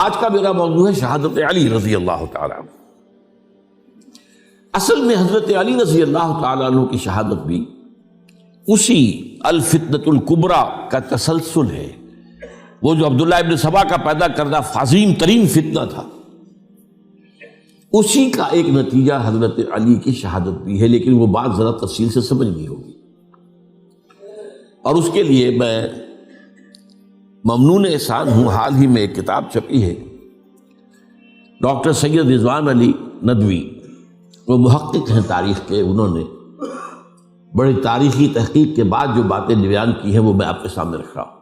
آج کا میرا موضوع ہے شہادت علی رضی اللہ تعالیٰ عنہ۔ اصل میں حضرت علی رضی اللہ تعالیٰ عنہ کی شہادت بھی اسی الفتنۃ الکبریٰ کا تسلسل ہے۔ وہ جو عبداللہ ابن سبا کا پیدا کردہ عظیم ترین فتنہ تھا، اسی کا ایک نتیجہ حضرت علی کی شہادت بھی ہے، لیکن وہ بات ذرا تفصیل سے سمجھنی ہوگی، اور اس کے لیے میں ممنون احسان ہوں۔ حال ہی میں ایک کتاب چھپی ہے، ڈاکٹر سید رضوان علی ندوی، وہ محقق ہیں تاریخ کے، انہوں نے بڑی تاریخی تحقیق کے بعد جو باتیں بیان کی ہیں وہ میں آپ کے سامنے رکھ رہا ہوں۔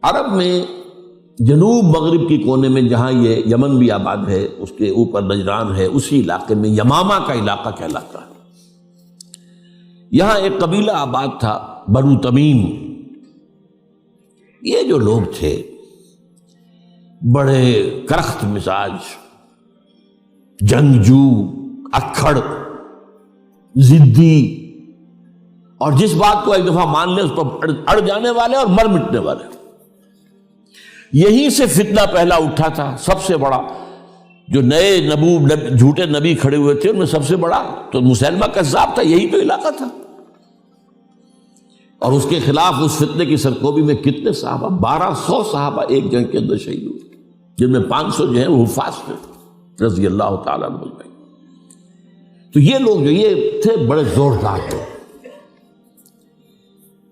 عرب میں جنوب مغرب کی کونے میں جہاں یہ یمن بھی آباد ہے، اس کے اوپر نجران ہے، اسی علاقے میں یمامہ کا علاقہ کہلاتا ہے۔ یہاں ایک قبیلہ آباد تھا، بنو تمیم۔ یہ جو لوگ تھے بڑے کرخت مزاج، جنگجو، اکھڑ، ضدی، اور جس بات کو ایک دفعہ مان لیں اس پر اڑ جانے والے اور مر مٹنے والے۔ یہیں سے فتنہ پہلا اٹھا تھا۔ سب سے بڑا جو نئے جھوٹے نبی کھڑے ہوئے تھے ان میں سب سے بڑا تو مسیلمہ کذاب تھا، یہی تو علاقہ تھا، اور اس کے خلاف اس فتنے کی سرکوبی میں کتنے صحابہ، 1200 صحابہ ایک جنگ کے اندر شہید ہوئے، جن میں 500 جو ہیں وہ حفاظ تھے رضی اللہ تعالیٰ عنہ۔ تو یہ لوگ جو یہ تھے بڑے زوردار تھے۔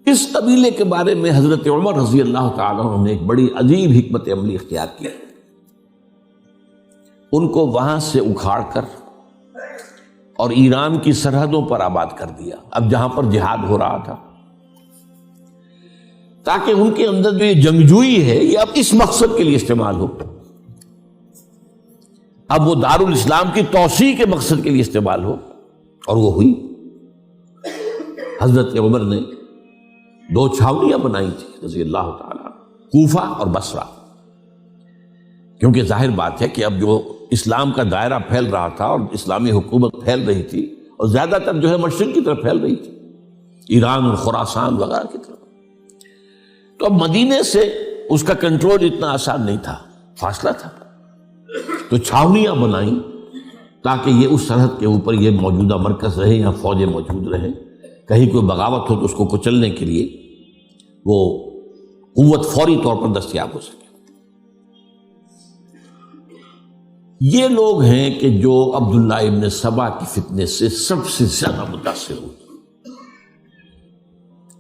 اس قبیلے کے بارے میں حضرت عمر رضی اللہ تعالیٰ عنہ نے ایک بڑی عجیب حکمت عملی اختیار کی۔ ان کو وہاں سے اکھاڑ کر اور ایران کی سرحدوں پر آباد کر دیا، اب جہاں پر جہاد ہو رہا تھا، تاکہ ان کے اندر جو یہ جنگجوئی ہے یہ اب اس مقصد کے لیے استعمال ہو، اب وہ دارالاسلام کی توسیع کے مقصد کے لیے استعمال ہو، اور وہ ہوئی۔ حضرت عمر نے 2 چھاونیاں بنائی تھی رضی اللہ تعالیٰ، کوفہ اور بصرہ، کیونکہ ظاہر بات ہے کہ اب جو اسلام کا دائرہ پھیل رہا تھا اور اسلامی حکومت پھیل رہی تھی، اور زیادہ تر جو ہے مشرق کی طرف پھیل رہی تھی، ایران اور خراسان وغیرہ کی طرف، تو اب مدینے سے اس کا کنٹرول اتنا آسان نہیں تھا، فاصلہ تھا، تو چھاونیاں بنائیں تاکہ یہ اس سرحد کے اوپر یہ موجودہ مرکز رہے، یہاں فوجیں موجود رہیں، کہیں کوئی بغاوت ہو تو اس کو کچلنے کے لیے وہ قوت فوری طور پر دستیاب ہو سکے۔ یہ لوگ ہیں کہ جو عبداللہ ابن سبا کی فتنے سے سب سے زیادہ متاثر ہوئے۔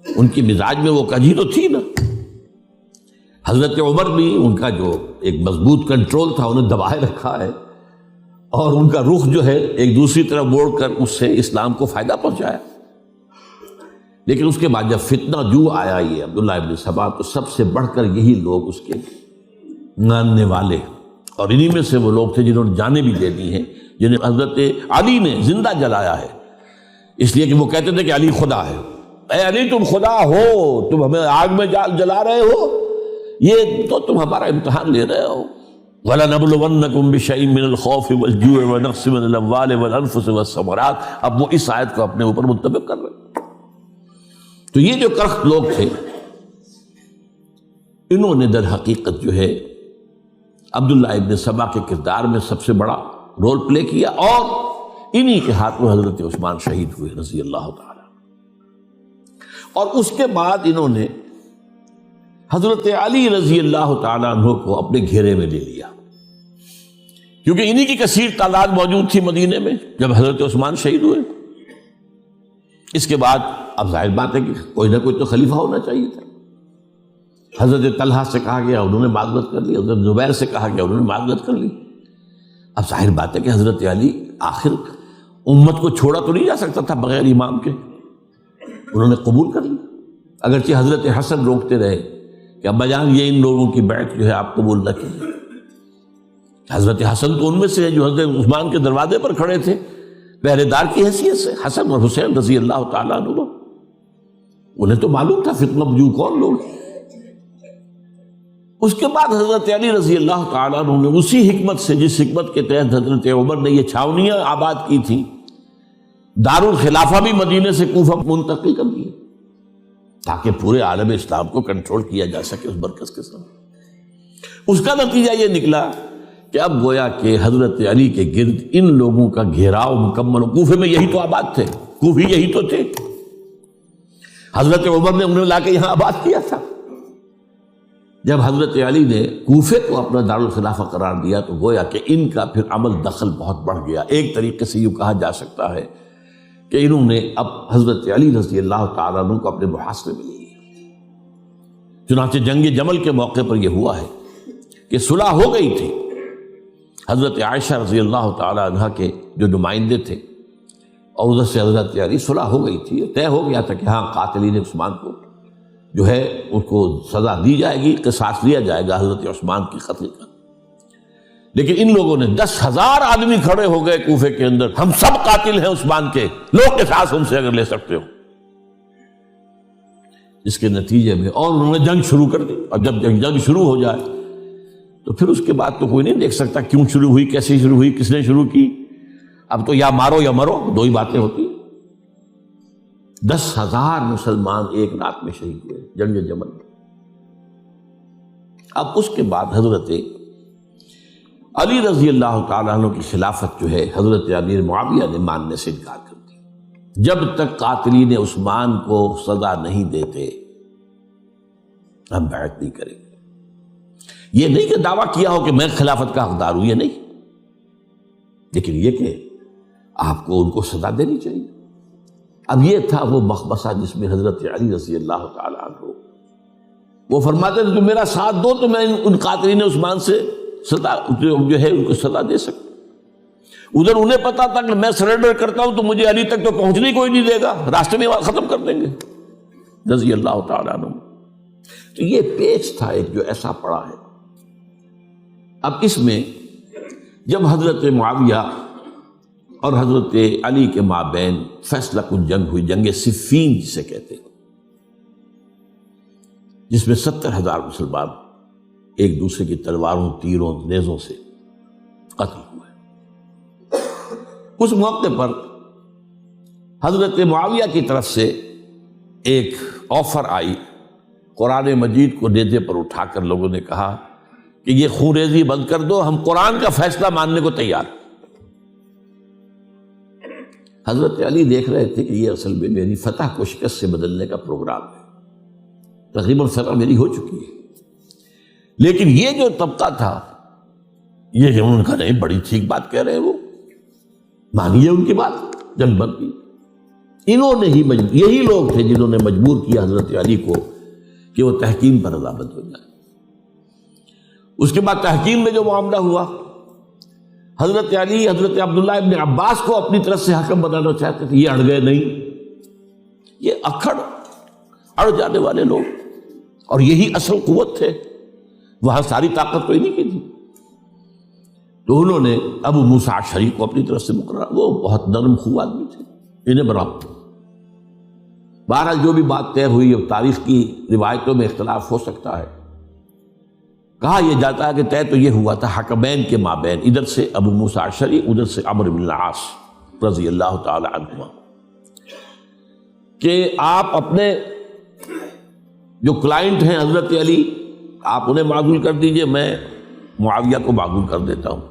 ان کی مزاج میں وہ کجی تو تھی نا۔ حضرت عمر بھی ان کا جو ایک مضبوط کنٹرول تھا انہیں دبائے رکھا ہے، اور ان کا رخ جو ہے ایک دوسری طرف موڑ کر اس سے اسلام کو فائدہ پہنچایا۔ لیکن اس کے بعد جب فتنہ جو آیا یہ عبداللہ ابن سبا، تو سب سے بڑھ کر یہی لوگ اس کے ماننے والے، اور انہی میں سے وہ لوگ تھے جنہوں نے جانیں بھی دے دی ہیں، جنہیں حضرت علی نے زندہ جلایا ہے، اس لیے کہ وہ کہتے تھے کہ علی خدا ہے۔ اے علی تم خدا ہو، تم ہمیں آگ میں جلا رہے ہو، یہ تو تم ہمارا امتحان لے رہے ہو۔ وَلَنَبْلُوَنَّكُمْ بِشَيْءٍ مِّنَ الْخَوْفِ وَالْجُوعِ وَنَقْصٍ مِّنَ الْأَمْوَالِ وَالْأَنفُسِ وَالثَّمَرَاتِ۔ اب وہ اس آیت کو اپنے اوپر منطبق کر رہے ہیں۔ تو یہ جو کرخت لوگ تھے، انہوں نے در حقیقت جو ہے عبداللہ ابن سبا کے کردار میں سب سے بڑا رول پلے کیا، اور انہی کے ہاتھ میں حضرت عثمان شہید ہوئے رضی اللہ تعالیٰ۔ اور اس کے بعد انہوں نے حضرت علی رضی اللہ تعالیٰ عنہ کو اپنے گھیرے میں لے لیا، کیونکہ انہی کی کثیر تعداد موجود تھی مدینے میں جب حضرت عثمان شہید ہوئے۔ اس کے بعد اب ظاہر بات ہے کہ کوئی نہ کوئی تو خلیفہ ہونا چاہیے تھا۔ حضرت طلحہ سے کہا گیا، انہوں نے معذرت کر لی، حضرت زبیر سے کہا گیا، انہوں نے معذرت کر لی۔ اب ظاہر بات ہے کہ حضرت علی آخر امت کو چھوڑا تو نہیں جا سکتا تھا بغیر امام کے، انہوں نے قبول کر لی، اگرچہ حضرت حسن روکتے رہے کہ ابا جان یہ ان لوگوں کی بیعت جو ہے آپ قبول نہ کیجیے۔ حضرت حسن تو ان میں سے ہیں جو حضرت عثمان کے دروازے پر کھڑے تھے پہرے دار کی حیثیت سے، حسن اور حسین رضی اللہ تعالیٰ عنہ، انہیں تو معلوم تھا فتنہ جو کون لوگ ہیں۔ اس کے بعد حضرت علی رضی اللہ تعالیٰ عنہ نے اسی حکمت سے، جس حکمت کے تحت حضرت عمر نے یہ چھاونیاں آباد کی تھیں، دارالخلافہ بھی مدینے سے کوفہ منتقل کر دیا، تاکہ پورے عالم اسلام کو کنٹرول کیا جا سکے اس مرکز کے ساتھ۔ اس کا نتیجہ یہ نکلا کہ اب گویا کہ حضرت علی کے گرد ان لوگوں کا گھیراؤ مکمل. کوفے میں یہی تو آباد تھے، کوفی یہی تو تھے. حضرت عمر نے انہیں لا کے یہاں آباد کیا تھا. جب حضرت علی نے کوفے کو اپنا دارالخلافہ قرار دیا تو گویا کہ ان کا پھر عمل دخل بہت بڑھ گیا. ایک طریقے سے یوں کہا جا سکتا ہے کہ انہوں نے اب حضرت علی رضی اللہ تعالیٰ عنہ کو اپنے محاصرے میں لے لیا. چنانچہ جنگ جمل کے موقع پر یہ ہوا ہے کہ صلح ہو گئی تھی. حضرت عائشہ رضی اللہ تعالیٰ عنہ کے جو نمائندے تھے اور ادھر سے حضرت علی، صلح ہو گئی تھی. طے ہو گیا تھا کہ ہاں قاتلین عثمان کو جو ہے اس کو سزا دی جائے گی، قصاص لیا جائے گا حضرت عثمان کی قتل کا. لیکن ان لوگوں نے 10,000 آدمی کھڑے ہو گئے کوفے کے اندر، ہم سب قاتل ہیں عثمان کے، لوگ قصاص ہم سے اگر لے سکتے ہو. اس کے نتیجے میں اور انہوں نے جنگ شروع کر دی. اور جب جنگ شروع ہو جائے تو پھر اس کے بعد تو کوئی نہیں دیکھ سکتا کیوں شروع ہوئی، کیسے شروع ہوئی، کس نے شروع کی. اب تو یا مارو یا مرو، دو ہی باتیں ہوتی. 10,000 مسلمان ایک رات میں شہید ہوئے جنگ جمل میں. اب اس کے بعد حضرت علی رضی اللہ تعالیٰ عنہ کی خلافت جو ہے حضرت امیر معاویہ نے ماننے سے انکار کر دی. جب تک قاتلین عثمان کو سزا نہیں دیتے ہم بیعت نہیں کریں گے. یہ نہیں کہ دعویٰ کیا ہو کہ میں خلافت کا حقدار ہوں، یہ نہیں، لیکن یہ کہ آپ کو ان کو سزا دینی چاہیے. اب یہ تھا وہ مخمصہ جس میں حضرت علی رضی اللہ تعالیٰ عنہ وہ فرماتے تھے کہ میرا ساتھ دو تو میں ان قاتلین عثمان سے سزا جو ہے ان کو سزا دے سکتا. ادھر انہیں پتا تھا کہ میں سرنڈر کرتا ہوں تو مجھے علی تک تو پہنچنے کوئی نہیں دے گا، راستے میں ختم کر دیں گے رضی اللہ تعالیٰ عنہ. تو یہ پیچ تھا ایک جو ایسا پڑا ہے. اب اس میں جب حضرت معاویہ اور حضرت علی کے مابین فیصلہ کن جنگ ہوئی، جنگ صفین جسے کہتے ہیں، جس میں 70,000 مسلمان ایک دوسرے کی تلواروں، تیروں، نیزوں سے قتل ہوئے. اس موقع پر حضرت معاویہ کی طرف سے ایک آفر آئی. قرآن مجید کو نیزے پر اٹھا کر لوگوں نے کہا کہ یہ خون ریزی بند کر دو، ہم قرآن کا فیصلہ ماننے کو تیار. حضرت علی دیکھ رہے تھے کہ یہ اصل میں میری فتح کو شکست سے بدلنے کا پروگرام ہے. تقریباً فتح میری ہو چکی ہے، لیکن یہ جو طبقہ تھا یہ انہوں نے کہا نہیں بڑی ٹھیک بات کہہ رہے ہیں، وہ مانیے ان کی بات، جنگ بند کی. انہوں نے ہی یہی لوگ تھے جنہوں نے مجبور کیا حضرت علی کو کہ وہ تحکیم پر رضامند ہو جائے. اس کے بعد تحکیم میں جو معاملہ ہوا، حضرت علی حضرت عبداللہ ابن عباس کو اپنی طرف سے حکم بنانا چاہتے تھے، یہ اڑ گئے نہیں. یہ اڑ جانے والے لوگ، اور یہی اصل قوت تھے، وہاں ساری طاقت کوئی نہیں کی تھی. تو انہوں نے ابو موسیٰ اشعری کو اپنی طرف سے مقرر، وہ بہت نرم خو آدمی تھے، انہیں برابر. بہرحال جو بھی بات طے ہوئی، اب تاریخ کی روایتوں میں اختلاف ہو سکتا ہے. کہا یہ جاتا ہے کہ طے تو یہ ہوا تھا حکمین کے مابین، ادھر سے ابو موسیٰ اشعری، ادھر سے عمرو بن العاص رضی اللہ تعالی عنہما، کہ آپ اپنے جو کلائنٹ ہیں حضرت علی آپ انہیں معزول کر دیجئے، میں معاویہ کو معزول کر دیتا ہوں،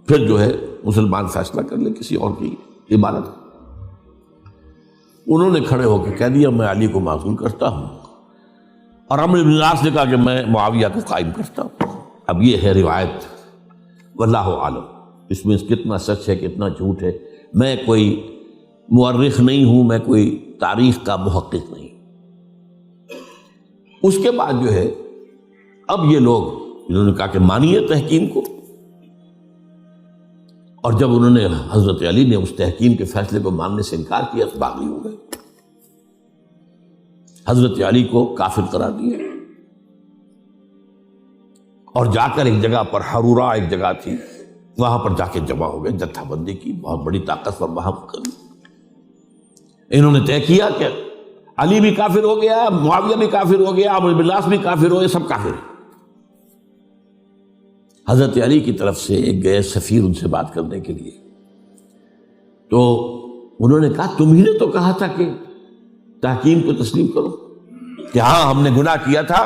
پھر جو ہے مسلمان فیصلہ کر لیں کسی اور کی عبادت. انہوں نے کھڑے ہو کے کہہ دیا میں علی کو معزول کرتا ہوں، اور عمرو بن العاص نے کہا کہ میں معاویہ کو قائم کرتا ہوں. اب یہ ہے روایت، واللہ عالم اس میں کتنا سچ ہے کتنا جھوٹ ہے. میں کوئی مورخ نہیں ہوں، میں کوئی تاریخ کا محقق نہیں. اس کے بعد جو ہے اب یہ لوگ انہوں نے کہا کہ مانیے تحکیم کو، اور جب انہوں نے حضرت علی نے اس تحکیم کے فیصلے کو ماننے سے انکار کیا تو باغی ہو گئے، حضرت علی کو کافر قرار دیا، اور جا کر ایک جگہ پر حرورہ ایک جگہ تھی وہاں پر جا کے جمع ہو گئے، جتھا بندی کی، بہت بڑی طاقت پر وہاں کر. انہوں نے طے کیا کہ علی بھی کافر ہو گیا، معاویہ بھی کافر ہو گیا، عمرو بن العاص بھی کافر ہو گئے، سب کافر ہیں. حضرت علی کی طرف سے ایک گئے سفیر ان سے بات کرنے کے لیے، تو انہوں نے کہا تم ہی نے تو کہا تھا کہ تحکیم کو تسلیم کرو، کہ ہاں ہم نے گناہ کیا تھا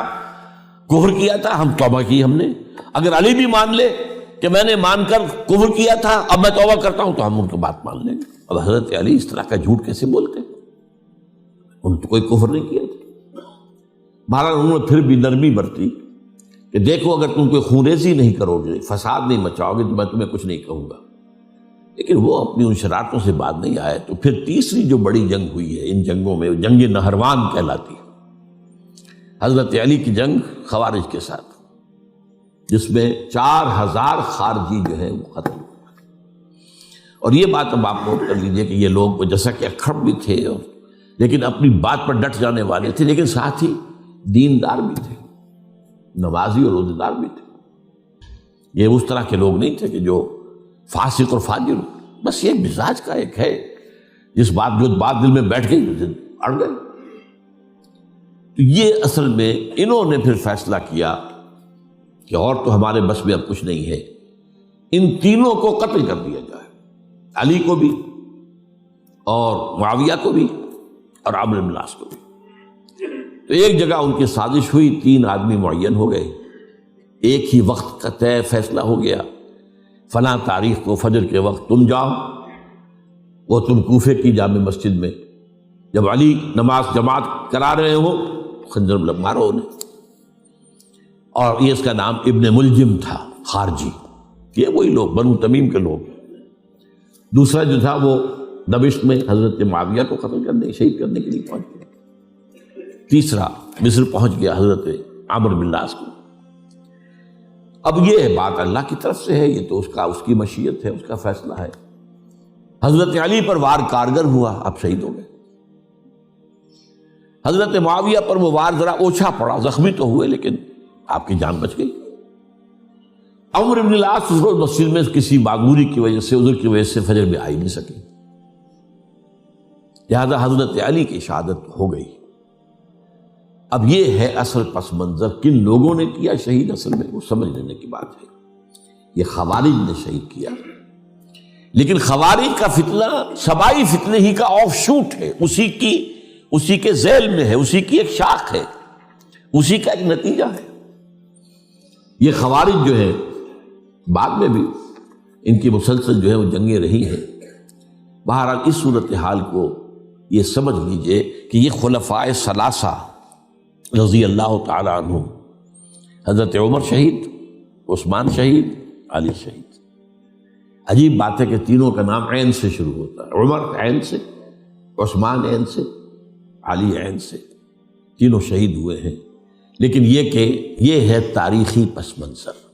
کفر کیا تھا، ہم توبہ کی ہم نے. اگر علی بھی مان لے کہ میں نے مان کر کفر کیا تھا اب میں توبہ کرتا ہوں تو ہم ان کی بات مان لیں گے. اب حضرت علی اس طرح کا جھوٹ کیسے بولتے؟ انہوں نے تو کوئی کفر نہیں کیا تھا. بہرحال انہوں نے پھر بھی نرمی برتی کہ دیکھو اگر تم کوئی خونریزی نہیں کرو گے، فساد نہیں مچاؤ گے تو میں تمہیں کچھ نہیں کہوں گا. لیکن وہ اپنی ان شرارتوں سے بعد نہیں آئے. تو پھر تیسری جو بڑی جنگ ہوئی ہے ان جنگوں میں، جنگ نہروان کہلاتی ہے، حضرت علی کی جنگ خوارج کے ساتھ، جس میں 4000 خارجی جو ہیں وہ قتل ہوئے. اور یہ بات اب آپ نوٹ کر لیجئے کہ یہ لوگ جیسا کہ اکھڑ بھی تھے لیکن اپنی بات پر ڈٹ جانے والے تھے، لیکن ساتھ ہی دیندار بھی تھے، نمازی اور روزہ دار بھی تھے. یہ اس طرح کے لوگ نہیں تھے کہ جو فاسق اور فاجر ہو. بس یہ مزاج کا ایک ہے، جس جو بات دل میں بیٹھ گئی اڑ گئے. تو یہ اصل میں انہوں نے پھر فیصلہ کیا کہ اور تو ہمارے بس میں اب کچھ نہیں ہے، ان تینوں کو قتل کر دیا جائے، علی کو بھی اور معاویہ کو بھی اور عمرو بن العاص کو بھی. تو ایک جگہ ان کی سازش ہوئی، 3 آدمی معین ہو گئے، ایک ہی وقت کا طے فیصلہ ہو گیا، فلاں تاریخ کو فجر کے وقت تم جاؤ، وہ تم کوفے کی جامع مسجد میں جب علی نماز جماعت کرا رہے ہو خنجر مارو انہیں. اور یہ اس کا نام ابن ملجم تھا، خارجی، یہ وہی لوگ بنو تمیم کے لوگ. دوسرا جو تھا وہ دمشق میں حضرت معاویہ کو قتل کرنے شہید کرنے کے لیے پہنچ گیا. تیسرا مصر پہنچ گیا حضرت عمرو بن العاص کو. اب یہ بات اللہ کی طرف سے ہے، یہ تو اس کی مشیت ہے، اس کا فیصلہ ہے. حضرت علی پر وار کارگر ہوا، اب شہید ہو گئے. حضرت معاویہ پر وہ وار ذرا اوچھا پڑا، زخمی تو ہوئے لیکن آپ کی جان بچ گئی. عمرو بن العاص اس روز مسجد میں کسی معذوری کی وجہ سے، عذر کی وجہ سے فجر میں آ ہی نہیں سکے، لہذا حضرت علی کی شہادت ہو گئی. اب یہ ہے اصل پس منظر، کن لوگوں نے کیا شہید اصل میں وہ سمجھ لینے کی بات ہے. یہ خوارج نے شہید کیا، لیکن خوارج کا فتنہ سبائی فتنے ہی کا آف شوٹ ہے، اسی کے ذیل میں ہے، اسی کی ایک شاخ ہے، اسی کا ایک نتیجہ ہے. یہ خوارج جو ہے بعد میں بھی ان کی مسلسل جو ہے وہ جنگیں رہی ہیں. بہرحال اس صورتحال کو یہ سمجھ لیجئے کہ یہ خلفائے ثلاثہ رضی اللہ تعالی عنہ، حضرت عمر شہید، عثمان شہید، علی شہید. عجیب بات ہے کہ تینوں کا نام عین سے شروع ہوتا ہے، عمر عین سے، عثمان عین سے، علی عین سے، تینوں شہید ہوئے ہیں. لیکن یہ کہ یہ ہے تاریخی پس منظر.